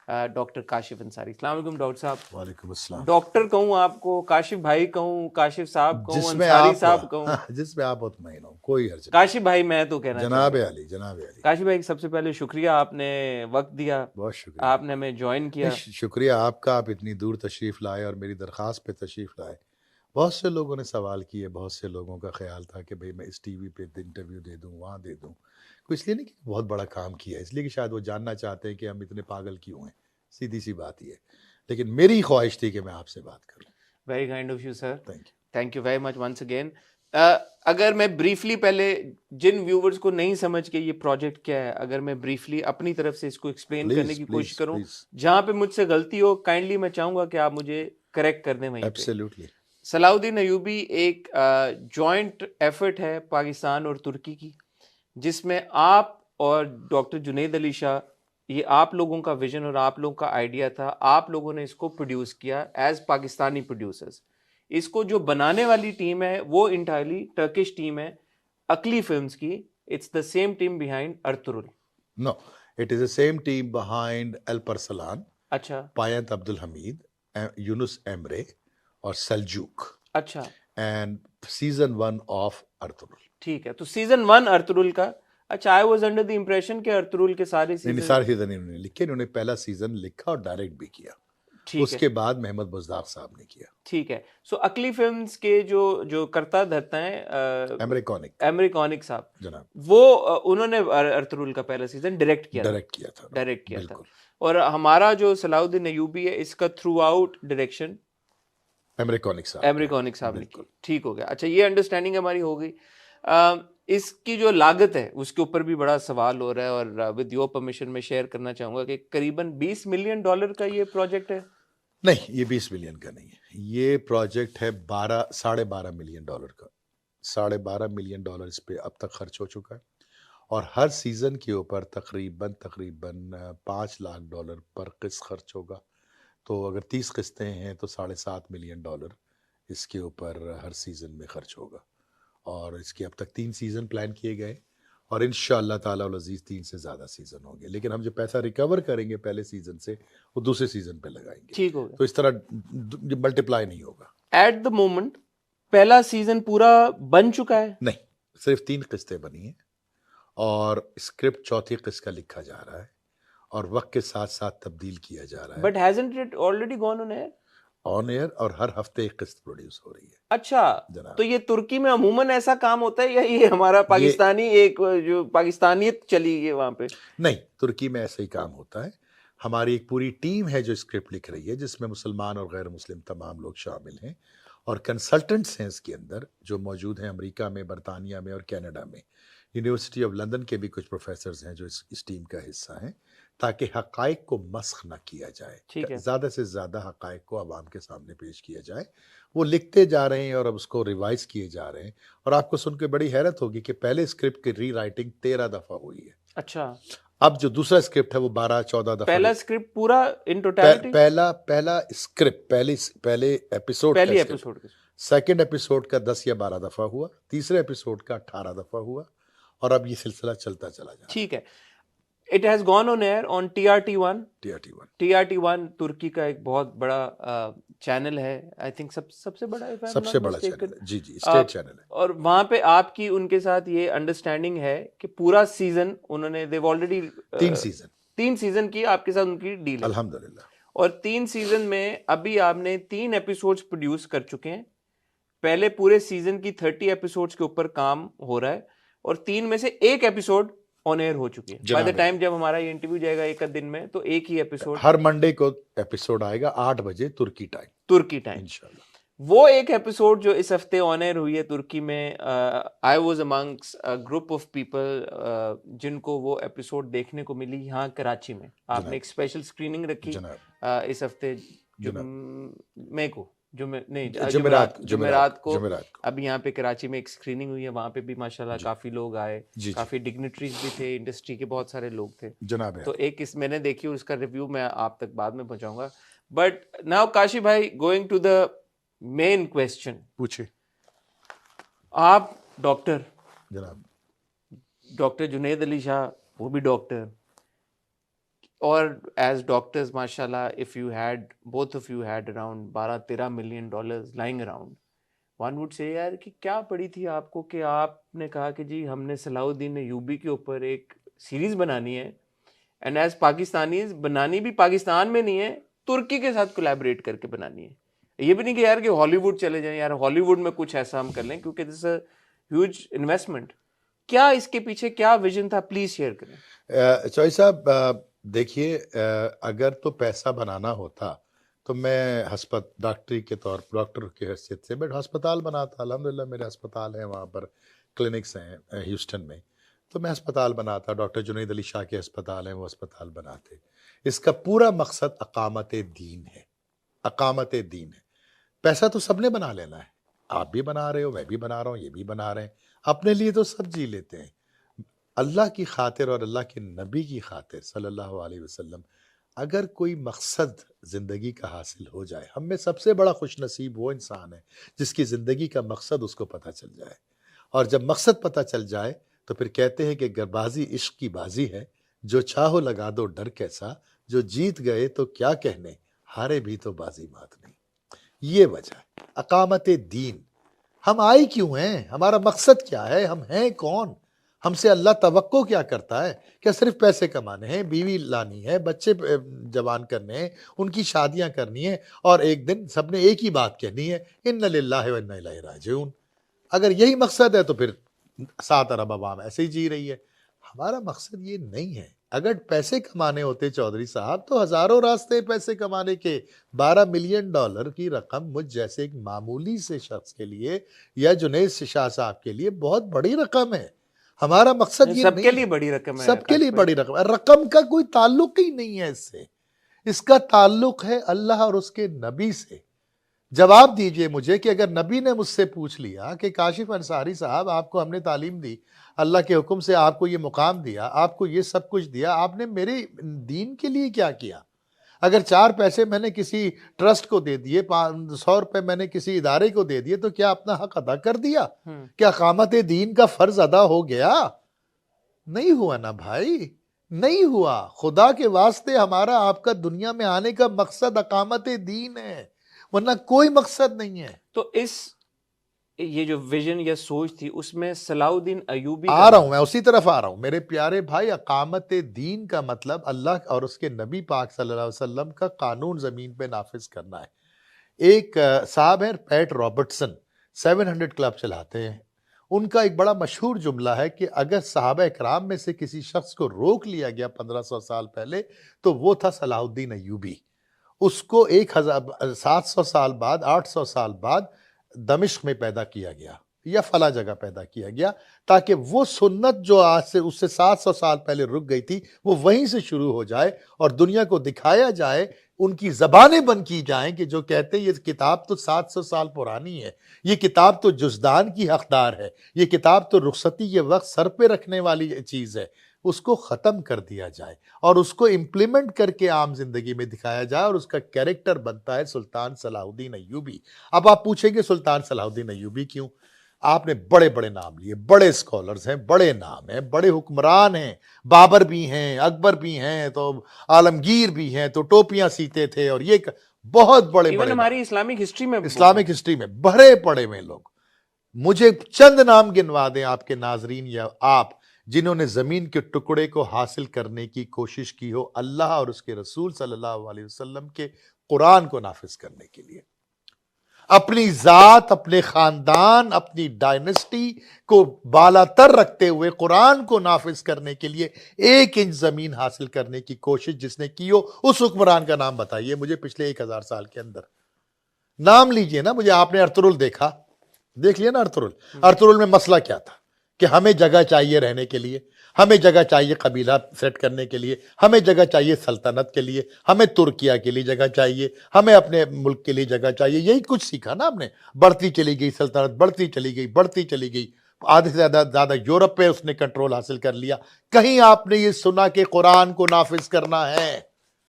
Doctor Kashif Ansari. السلام علیکم doctor صاحب. وعلیکم السلام. ڈاکٹر کہوں آپ کو, کاشف بھائی کہوں, کاشف صاحب کہوں, انصاری صاحب کہوں, جس میں آپ مطمئن ہو, کوئی حرج نہیں. کاشف بھائی میں تو کہنا جناب علی, جناب علی. کاشف بھائی سب سے پہلے شکریہ, آپ نے وقت دیا, بہت شکریہ, آپ نے ہمیں جوائن کیا. شکریہ آپ کا, آپ اتنی دور تشریف لائے اور میری درخواست پہ تشریف لائے. بہت سے لوگوں نے سوال کیے, بہت سے لوگوں کا خیال تھا کہ بھئی میں اس ٹی وی پہ انٹرویو دے دوں, وہاں دے دوں. کوئی اس لیے نہیں کہ بہت بڑا کام کیا ہے, اس لیے کہ شاید وہ جاننا چاہتے ہیں کہ ہم اتنے پاگل کیوں ہیں. سیدھی سی بات یہ ہے, لیکن میری خواہش تھی کہ میں آپ سے بات کروں. Very kind of you sir, thank you. Thank you very much once again. اگر میں بریفلی پہلے جن ویورز کو نہیں سمجھ کے یہ پروجیکٹ کیا ہے, اگر میں بریفلی اپنی طرف سے اس کو ایکسپلین کرنے کی کوشش کروں, جہاں پہ مجھ سے غلطی ہو کائنڈلی میں چاہوں گا کہ آپ مجھے کریکٹ کر دیں وہیں پہ. ایبسلیوٹلی. صلاح الدین ایوبی ایک جوائنٹ ایفرٹ ہے پاکستان اور ترکی کی, جس میں آپ اور ڈاکٹر جنید علی شاہ, یہ آپ لوگوں کا ویژن اور آپ لوگوں کا آئیڈیا تھا, آپ لوگوں نے اس کو پروڈیوس کیا ایز پاکستانی پروڈیوسرز. اس کو جو بنانے والی ٹیم ہے وہ انٹائرلی ٹرکش ٹیم ہے, عقلی فلمز کی. It's the same team behind Ertugrul. No, it is a same team behind Alparslan. اچھا پایت عبدالحمید, یونس ایمرے اور سلجوک. اچھا, اینڈ سیزن 1 آف ارطغرل. ٹھیک ہے, تو سیزن 1 ارطغرل کا. اچھا, I was under the impression کہ ارطغرل کے سارے سارے سیزن انہوں نے لکھے, انہوں نے پہلا سیزن لکھا اور ڈائریکٹ بھی کیا. اس کے بعد محمد بزدار صاحب نے کیا. ٹھیک ہے. سو عقلی فلمز کے جو کرتا دھرتا ہیں امریکونک صاحب, جناب, وہ انہوں نے ارطغرل کا پہلا سیزن ڈائریکٹ کیا تھا. اور ہمارا جو صلاح الدین ایوبی ہے, اس کا تھرو آؤٹ ڈائریکشن امریکونک صاحب نے کی. ٹھیک ہو گیا. اچھا, یہ انڈرسٹینڈنگ ہماری ہو گئی. اس کی جو لاگت ہے اس کے اوپر بھی بڑا سوال ہو رہا ہے, اور ود یور پرمیشن میں شیئر کرنا چاہوں گا کہ قریباً $20 ملین کا یہ پروجیکٹ ہے. نہیں, یہ 20 ملین کا نہیں ہے, یہ پروجیکٹ ہے 12.5 ملین ڈالر کا. $12.5 ملین اس پہ اب تک خرچ ہو چکا ہے, اور ہر سیزن کے اوپر تقریباً $5 لاکھ پر قسط خرچ ہوگا. تو اگر 30 قسطیں ہیں تو $7.5 ملین اس کے اوپر ہر سیزن میں خرچ ہوگا. اور اس کے اب تک 3 سیزن پلان کیے گئے, اور انشاءاللہ تعالی العزیز 3 سے زیادہ سیزن ہوں گے. لیکن ہم جو پیسہ ریکور کریں گے پہلے سیزن سے, وہ دوسرے سیزن پہ لگائیں گے. ٹھیک ہو گیا. تو اس طرح ملٹیپلائی نہیں ہوگا. ایٹ دا مومنٹ پہلا سیزن پورا بن چکا ہے؟ نہیں, صرف 3 قسطیں بنی ہیں, اور اسکرپٹ چوتھی قسط کا لکھا جا رہا ہے, اور وقت کے ساتھ ساتھ تبدیل کیا جا رہا ہے. But hasn't it already gone on air? On air, اور ہر ہفتے ایک قسط پروڈیوس ہو رہی ہے. اچھا, تو یہ ترکی میں عموماً ایسا کام ہوتا ہے, یا یہ ہمارا پاکستانی ایک جو پاکستانیت چلی ہے وہاں پہ؟ نہیں, ترکی میں ایسا ہی کام ہوتا ہے. ہماری ایک پوری ٹیم ہے جو اسکرپٹ لکھ رہی ہے, جس میں مسلمان اور غیر مسلم تمام لوگ شامل ہیں, اور کنسلٹنٹس ہیں اس کے اندر جو موجود ہیں امریکہ میں, برطانیہ میں اور کینیڈا میں. یونیورسٹی آف لندن کے بھی کچھ پروفیسرز ہیں جو اس ٹیم کا حصہ ہیں, تاکہ حقائق کو مسخ نہ کیا جائے, زیادہ سے زیادہ حقائق کو عوام کے سامنے پیش کیا جائے. وہ لکھتے جا رہے ہیں اور اب اس کو ریوائز کیے جا رہے ہیں, اور آپ کو سن کے بڑی حیرت ہوگی کہ پہلے اسکرپٹ کی ری رائٹنگ 13 دفعہ ہوئی ہے. اچھا, اب جو دوسرا اسکرپٹ ہے وہ 12-14 دفعہ. پہلا اسکرپٹ پورا ان ٹوٹیلٹی, پہلا اسکرپٹ پہلے ایپیسوڈ سیکنڈ ایپیسوڈ کا 10 یا 12 دفعہ ہوا, تیسرے ایپیسوڈ کا 18 دفعہ ہوا, اور اب یہ سلسلہ چلتا چلا جا رہا ہے. ٹھیک ہے. It has gone on air on TRT1. TRT1 ترکی کا ایک بہت بڑا چینل ہے, آئی تھنک سب سے بڑا چینل ہے. جی اسٹیٹ چینل ہے. اور وہاں پہ آپ کی ان کے ساتھ یہ انڈرسٹینڈنگ ہے کہ پورا سیزن انہوں نے دیو آلریڈی 3 سیزن کی آپ کے ساتھ ان کی ڈیل ہے الحمدللہ, اور 3 سیزن میں ابھی آپ نے 3 ایپیسوڈز پروڈیوس کر چکے ہیں. پہلے پورے سیزن کی 30 ایپیسوڈز کے اوپر کام ہو رہا ہے, اور 3 میں سے ایک ایپیسوڈ آن ایئر ہو چکی ہے. بائی دا ٹائم جب ہمارا یہ انٹرویو جائے گا ایک دن میں, تو ایک ہی ایپیسوڈ ہر منڈے کو ایپیسوڈ آئے گا 8 بجے ترکی ٹائم انشاءاللہ. وہ ایک ایپیسوڈ جو اس ہفتے آن ایئر ہوئی ہے ترکی میں, I was amongst group of people جن کو وہ ایپیسوڈ دیکھنے کو ملی یہاں کراچی میں. آپ نے ایک اسپیشل اسکریننگ رکھی اس ہفتے جمعرات کو. اب یہاں پہ کراچی میں ایک اسکریننگ ہوئی ہے, وہاں پہ بھی ماشاءاللہ کافی لوگ آئے, کافی ڈگنیٹریز بھی تھے, انڈسٹری کے بہت سارے لوگ تھے جناب. تو ایک میں نے دیکھی, اس کا ریویو میں آپ تک بعد میں پہنچاؤں گا. بٹ ناؤ کاشف بھائی, going to the main question. پوچھے. آپ ڈاکٹر, جناب, ڈاکٹر جنید علی شاہ وہ بھی ڈاکٹر, اور ایز ڈاکٹرز ماشاء اللہ if you had both of you had around 12-13 million dollars lying around one وڈ سے یار کہ کیا پڑی تھی آپ کو کہ آپ نے کہا کہ جی ہم نے صلاح الدین ایوبی کے اوپر ایک سیریز بنانی ہے اینڈ ایز پاکستانیز بنانی بھی پاکستان میں نہیں ہے, ترکی کے ساتھ کولیبریٹ کر کے بنانی ہے. یہ بھی نہیں کہ یار کہ ہالی ووڈ چلے جائیں, یار ہالی ووڈ میں کچھ ایسا ہم کر لیں کیونکہ دس اے ہیوج انویسٹمنٹ. کیا اس کے پیچھے کیا ویژن تھا, پلیز شیئر کریں. چوئی صاحب دیکھیے, اگر تو پیسہ بنانا ہوتا تو میں ڈاکٹری کے طور پر ڈاکٹر کی حیثیت سے میں ہسپتال بناتا. الحمدللہ میرے ہسپتال ہیں, وہاں پر کلینکس ہیں ہیوسٹن میں, تو میں ہسپتال بناتا. ڈاکٹر جنید علی شاہ کے ہسپتال ہیں, وہ ہسپتال بناتے. اس کا پورا مقصد اقامت دین ہے, اقامت دین ہے. پیسہ تو سب نے بنا لینا ہے, آپ بھی بنا رہے ہو, میں بھی بنا رہا ہوں, یہ بھی بنا رہے ہیں. اپنے لیے تو سب جی لیتے ہیں. اللہ کی خاطر اور اللہ کے نبی کی خاطر صلی اللہ علیہ وسلم اگر کوئی مقصد زندگی کا حاصل ہو جائے, ہم میں سب سے بڑا خوش نصیب وہ انسان ہے جس کی زندگی کا مقصد اس کو پتہ چل جائے. اور جب مقصد پتہ چل جائے تو پھر کہتے ہیں کہ گربازی عشق کی بازی ہے, جو چاہو لگا دو ڈر کیسا, جو جیت گئے تو کیا کہنے, ہارے بھی تو بازی مات نہیں. یہ وجہ ہے اقامت دین. ہم آئے کیوں ہیں, ہمارا مقصد کیا ہے, ہم ہیں کون, ہم سے اللہ توقع کیا کرتا ہے. کیا صرف پیسے کمانے ہیں, بیوی لانی ہے, بچے جوان کرنے ہیں, ان کی شادیاں کرنی ہیں, اور ایک دن سب نے ایک ہی بات کہنی ہے, ان للہ و انا الیہ راجعون. اگر یہی مقصد ہے تو پھر 7 ارب عوام ایسے ہی جی رہی ہے. ہمارا مقصد یہ نہیں ہے. اگر پیسے کمانے ہوتے چودھری صاحب تو ہزاروں راستے پیسے کمانے کے. 12 ملین ڈالر کی رقم مجھ جیسے ایک معمولی سے شخص کے لیے یا جنید شاہ صاحب کے لیے بہت بڑی رقم ہے. ہمارا مقصد یہ سب نہیں کے ہے. لیے بڑی رقم ہے, سب کے لیے بڑی رقم ہے. رقم کا کوئی تعلق ہی نہیں ہے اس سے, اس کا تعلق ہے اللہ اور اس کے نبی سے. جواب دیجئے مجھے کہ اگر نبی نے مجھ سے پوچھ لیا کہ کاشف انصاری صاحب آپ کو ہم نے تعلیم دی, اللہ کے حکم سے آپ کو یہ مقام دیا, آپ کو یہ سب کچھ دیا, آپ نے میرے دین کے لیے کیا کیا؟ اگر 4 پیسے میں نے کسی ٹرسٹ کو دے دیے, 100 روپے میں نے کسی ادارے کو دے دیے, تو کیا اپنا حق ادا کر دیا؟ کیا اقامت دین کا فرض ادا ہو گیا؟ نہیں ہوا نا بھائی, نہیں ہوا. خدا کے واسطے ہمارا آپ کا دنیا میں آنے کا مقصد اقامت دین ہے, ورنہ کوئی مقصد نہیں ہے. تو یہ جو ویژن یا سوچ تھی اس میں صلاح الدین ایوبی آ رہا ہوں, میں اسی طرف آ رہا ہوں میرے پیارے بھائی. اقامت دین کا مطلب اللہ اور اس کے نبی پاک صلی اللہ علیہ وسلم کا قانون زمین پہ نافذ کرنا ہے. ایک صاحب ہیں پیٹ رابرٹسن, 700 کلب چلاتے ہیں. ان کا ایک بڑا مشہور جملہ ہے کہ اگر صحابہ اکرام میں سے کسی شخص کو روک لیا گیا 1500 سال پہلے تو وہ تھا صلاح الدین ایوبی. اس کو 700 سال بعد 800 سال بعد دمشق میں پیدا کیا گیا یا فلاں جگہ پیدا کیا گیا, تاکہ وہ سنت جو آج سے اس سے 700 سال پہلے رک گئی تھی وہ وہیں سے شروع ہو جائے اور دنیا کو دکھایا جائے, ان کی زبانیں بند کی جائیں کہ جو کہتے ہیں یہ کتاب تو 700 سال پرانی ہے, یہ کتاب تو جزدان کی حقدار ہے, یہ کتاب تو رخصتی کے وقت سر پہ رکھنے والی چیز ہے. اس کو ختم کر دیا جائے اور اس کو امپلیمنٹ کر کے عام زندگی میں دکھایا جائے, اور اس کا کیریکٹر بنتا ہے سلطان صلاح الدین ایوبی. اب آپ پوچھیں گے سلطان صلاح الدین ایوبی کیوں؟ آپ نے بڑے بڑے نام لیے, بڑے اسکالرز ہیں, بڑے نام ہیں, بڑے حکمران ہیں, بابر بھی ہیں, اکبر بھی ہیں, تو عالمگیر بھی ہیں, تو ٹوپیاں سیتے تھے, اور یہ بہت بڑے بڑے ہماری اسلامک ہسٹری میں بھرے پڑے ہوئے لوگ. مجھے چند نام گنوا دیں آپ کے ناظرین یا آپ جنہوں نے زمین کے ٹکڑے کو حاصل کرنے کی کوشش کی ہو اللہ اور اس کے رسول صلی اللہ علیہ وسلم کے قرآن کو نافذ کرنے کے لیے. اپنی ذات, اپنے خاندان, اپنی ڈائنسٹی کو بالا تر رکھتے ہوئے قرآن کو نافذ کرنے کے لیے 1 انچ زمین حاصل کرنے کی کوشش جس نے کی ہو, اس حکمران کا نام بتائیے مجھے پچھلے 1000 سال کے اندر. نام لیجئے نا مجھے. آپ نے ارطغرل دیکھا, دیکھ لیا نا ارطغرل میں مسئلہ کیا تھا کہ ہمیں جگہ چاہیے رہنے کے لیے, ہمیں جگہ چاہیے قبیلہ سیٹ کرنے کے لیے, ہمیں جگہ چاہیے سلطنت کے لیے, ہمیں ترکیہ کے لیے جگہ چاہیے, ہمیں اپنے ملک کے لیے جگہ چاہیے. یہی کچھ سیکھا نا ہم نے. بڑھتی چلی گئی سلطنت, بڑھتی چلی گئی, بڑھتی چلی گئی. آدھے سے زیادہ یورپ پہ اس نے کنٹرول حاصل کر لیا. کہیں آپ نے یہ سنا کہ قرآن کو نافذ کرنا ہے؟